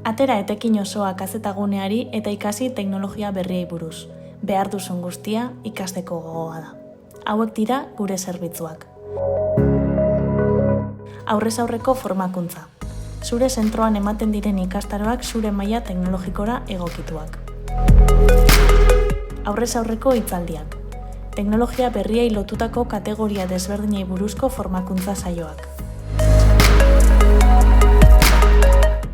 Atera etekin osoa kazetaguneari eta ikasi teknologia berriei buruz. Behar duzun guztia ikasteko gogoa da. Hauek dira gure zerbitzuak. Aurrez aurreko formakuntza. Zure zentroan ematen diren ikastaroak zure maila teknologikora egokituak. Aurrez aurreko hitzaldiak. Teknologia berriei lotutako kategoria desberdinei buruzko formakuntza saioak.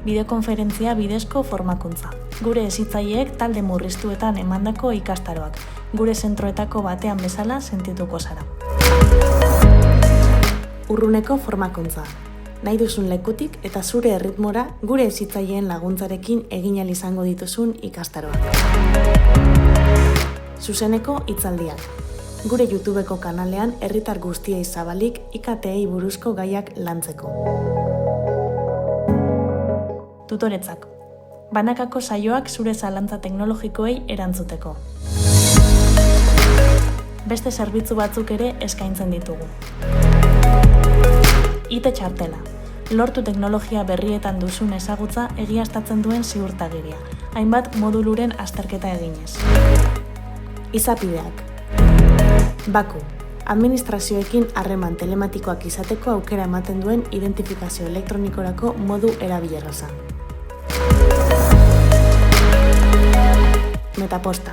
Bideokonferentzia bidezko formakuntza. Gure hezitzaileek talde murriztuetan emandako ikastaroak. Gure zentroetako batean bezala sentituko zara. Urruneko formakuntza. Nahi duzun lekutik eta zure erritmora gure hezitzaileen laguntzarekin egin ahal izango dituzun ikastaroak. Zuzeneko hitzaldiak. Gure YouTubeko kanalean herritar guztiei zabalik IKT-ei buruzko gaiak lantzeko. Tutoretzak. Banakako saioak zure zalantza teknologikoei erantzuteko. Beste zerbitzu batzuk ere eskaintzen ditugu. IT txartela. Lortu teknologia berrietan duzun ezagutza egiaztatzen duen ziurtagiria, hainbat moduluren azterketa eginez. Izapideak. Baku. Administrazioekin harreman telematikoak izateko aukera ematen duen identifikazio elektronikorako modu erabilerraza. Metaposta.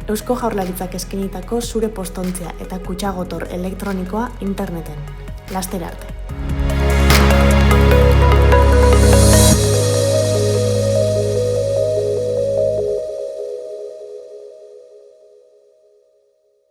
Eusko Jaurlaritzak eskainitako zure postontzia eta kutxagotor elektronikoa interneten. Laster arte.